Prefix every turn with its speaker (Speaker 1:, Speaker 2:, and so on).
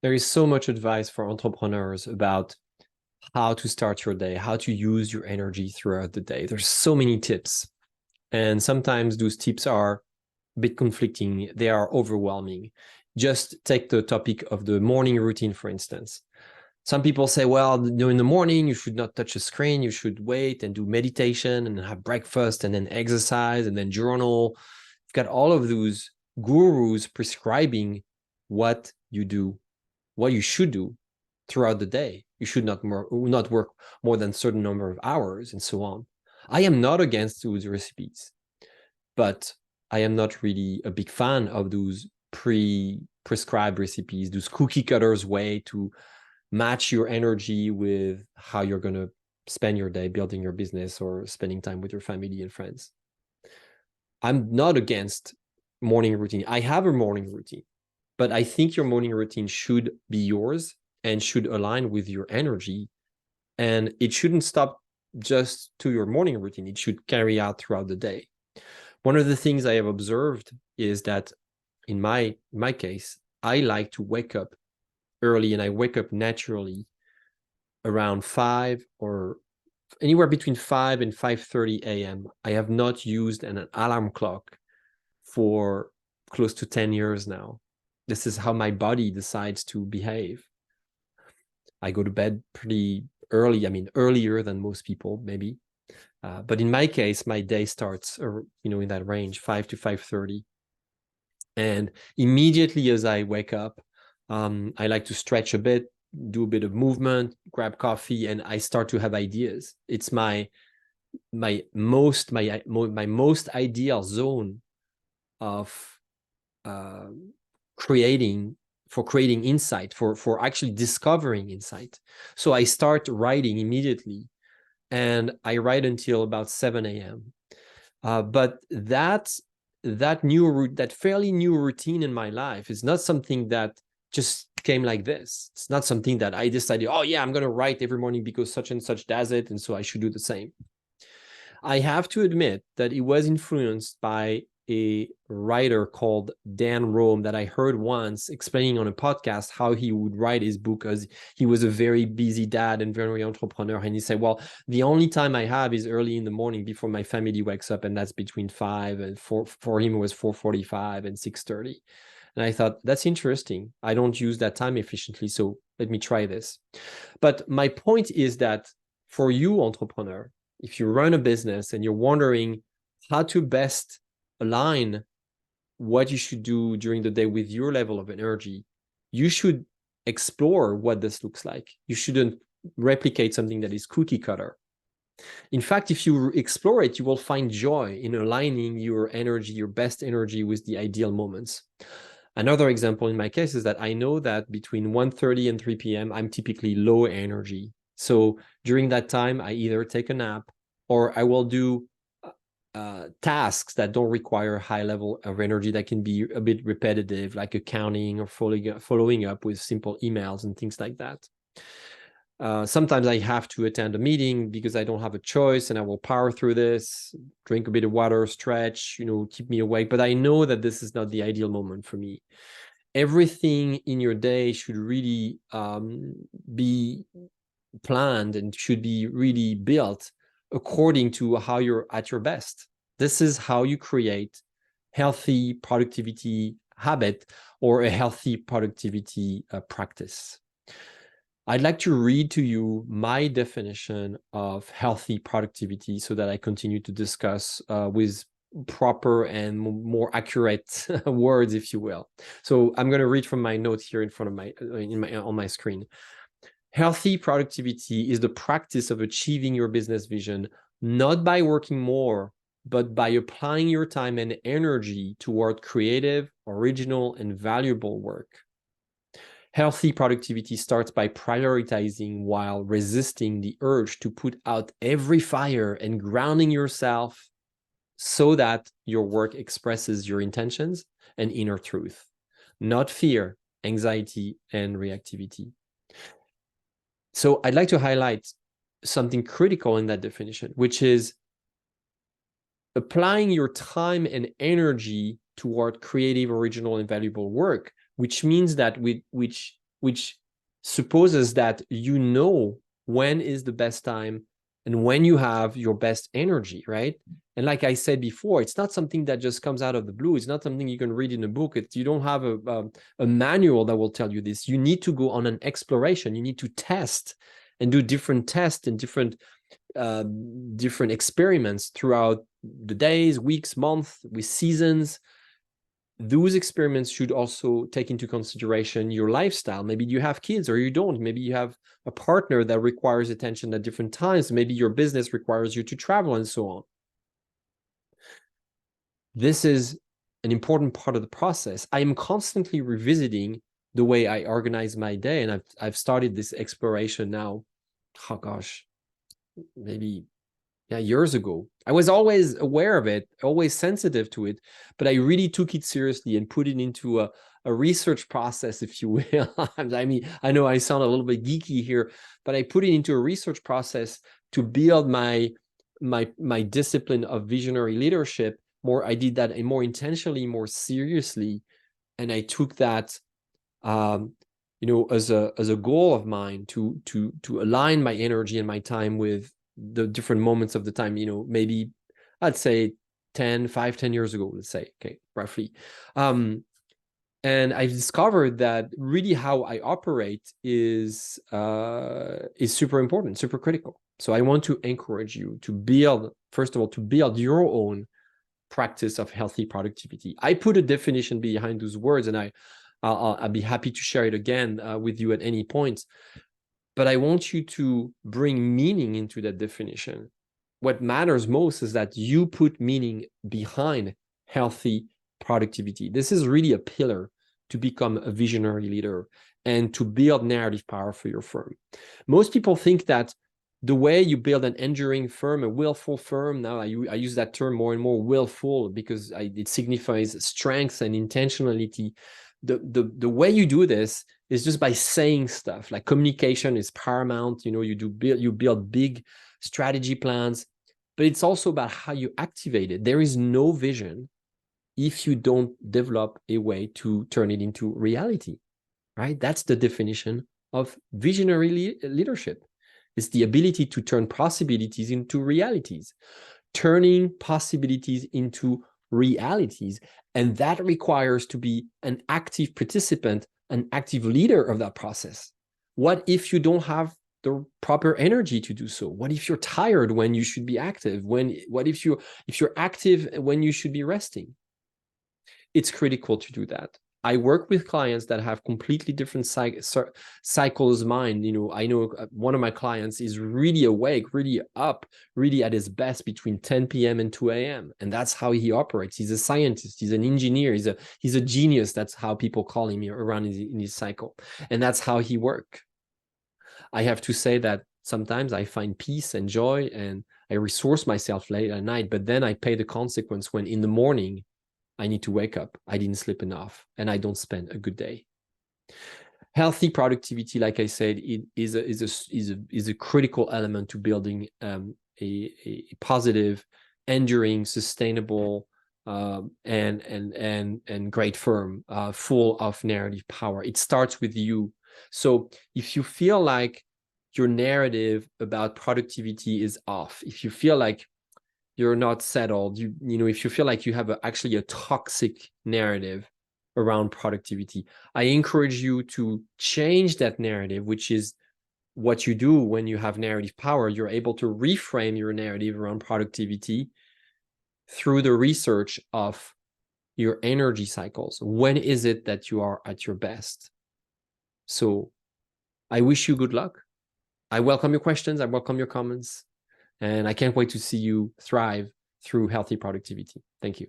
Speaker 1: There is so much advice for entrepreneurs about how to start your day, how to use your energy throughout the day. There's so many tips. And sometimes those tips are a bit conflicting. They are overwhelming. Just take the topic of the morning routine, for instance. Some people say, well, during the morning, you should not touch a screen. You should wait and do meditation and have breakfast and then exercise and then journal. You've got all of those gurus prescribing what you do, what you should do throughout the day. You should not work more than a certain number of hours and so on. I am not against those recipes, but I am not really a big fan of those prescribed recipes, those cookie cutters way to match your energy with how you're going to spend your day building your business or spending time with your family and friends. I'm not against morning routine. I have a morning routine, but I think your morning routine should be yours and should align with your energy. And it shouldn't stop just to your morning routine. It should carry out throughout the day. One of the things I have observed is that in my case, I like to wake up early, and I wake up naturally around 5 or anywhere between 5 and 5:30 a.m. I have not used an alarm clock for close to 10 years now. This is how my body decides to behave. I go to bed pretty early. I mean, earlier than most people, maybe. But in my case, my day starts, in that range, 5 to 5:30. And immediately as I wake up, I like to stretch a bit, do a bit of movement, grab coffee, and I start to have ideas. It's my most ideal zone of creating insight, for actually discovering insight. So I start writing immediately, and I write until about 7 a.m. But that fairly new routine in my life is not something that just came like this. It's not something that I decided, oh yeah, I'm going to write every morning because such and such does it, and so I should do the same. I have to admit that it was influenced by a writer called Dan Rome that I heard once explaining on a podcast how he would write his book, because he was a very busy dad and very entrepreneur. And he said, well, the only time I have is early in the morning before my family wakes up. And that's between 5 and 4. For him, it was 4:45 and 6:30. And I thought, that's interesting. I don't use that time efficiently, so let me try this. But my point is that for you, entrepreneur, if you run a business and you're wondering how to best align what you should do during the day with your level of energy, you should explore what this looks like. You shouldn't replicate something that is cookie cutter. In fact, if you explore it, you will find joy in aligning your energy, your best energy, with the ideal moments. Another example in my case is that I know that between 1:30 and 3 p.m., I'm typically low energy. So during that time, I either take a nap or I will do tasks that don't require a high level of energy, that can be a bit repetitive, like accounting or following up with simple emails and things like that. Sometimes I have to attend a meeting because I don't have a choice, and I will power through this, drink a bit of water, stretch, keep me awake. But I know that this is not the ideal moment for me. Everything in your day should really be planned and should be really built according to how you're at your best. This is how you create healthy productivity habit or a healthy productivity practice. I'd like to read to you my definition of healthy productivity so that I continue to discuss with proper and more accurate words, if you will. So I'm going to read from my notes here in front of on my screen. Healthy productivity is the practice of achieving your business vision, not by working more, but by applying your time and energy toward creative, original, and valuable work. Healthy productivity starts by prioritizing while resisting the urge to put out every fire and grounding yourself so that your work expresses your intentions and inner truth, not fear, anxiety, and reactivity. So I'd like to highlight something critical in that definition, which is applying your time and energy toward creative, original, and valuable work, which means that which supposes that you know when is the best time and when you have your best energy, right? And like I said before, it's not something that just comes out of the blue. It's not something you can read in a book. You don't have a manual that will tell you this. You need to go on an exploration. You need to test and do different tests and different experiments throughout the days, weeks, months, with seasons. Those experiments should also take into consideration your lifestyle. Maybe you have kids or you don't. Maybe you have a partner that requires attention at different times. Maybe your business requires you to travel and so on. This is an important part of the process. I am constantly revisiting the way I organize my day, and I've started this exploration now. Oh gosh, maybe years ago. I was always aware of it, always sensitive to it, but I really took it seriously and put it into a research process, if you will. I mean, I know I sound a little bit geeky here, but I put it into a research process to build my discipline of visionary leadership. I did that more intentionally, more seriously, and I took that as a goal of mine to align my energy and my time with the different moments of the time. Maybe I'd say 10 years ago, let's say, okay, roughly. And I've discovered that really how I operate is super important, super critical. So I want to encourage you to build, first of all, to build your own practice of healthy productivity. I put a definition behind those words, and I'll be happy to share it again with you at any point. But I want you to bring meaning into that definition. What matters most is that you put meaning behind healthy productivity. This is really a pillar to become a visionary leader and to build narrative power for your firm. Most people think that the way you build an enduring firm, a willful firm, now I use that term more and more, willful, because it signifies strength and intentionality. The way you do this is just by saying stuff. Like, communication is paramount. You build big strategy plans, but it's also about how you activate it. There is no vision if you don't develop a way to turn it into reality, right? That's the definition of visionary leadership. It's the ability to turn possibilities into realities, turning possibilities into realities. And that requires to be an active participant, an active leader of that process. What if you don't have the proper energy to do so? What if you're tired when you should be active? What if you're active when you should be resting? It's critical to do that. I work with clients that have completely different cycles mine. I know one of my clients is really awake, really up, really at his best between 10 p.m. and 2 a.m. And that's how he operates. He's a scientist, he's an engineer, he's a genius. That's how people call him around in his cycle. And that's how he works. I have to say that sometimes I find peace and joy and I resource myself late at night, but then I pay the consequence when in the morning I need to wake up, I didn't sleep enough, and I don't spend a good day. Healthy productivity, like I said, is a critical element to building a positive, enduring, sustainable, and great firm full of narrative power. It starts with you. So if you feel like your narrative about productivity is off, if you feel like you're not settled, if you feel like you have actually a toxic narrative around productivity, I encourage you to change that narrative, which is what you do when you have narrative power. You're able to reframe your narrative around productivity through the research of your energy cycles. When is it that you are at your best? So I wish you good luck. I welcome your questions. I welcome your comments. And I can't wait to see you thrive through healthy productivity. Thank you.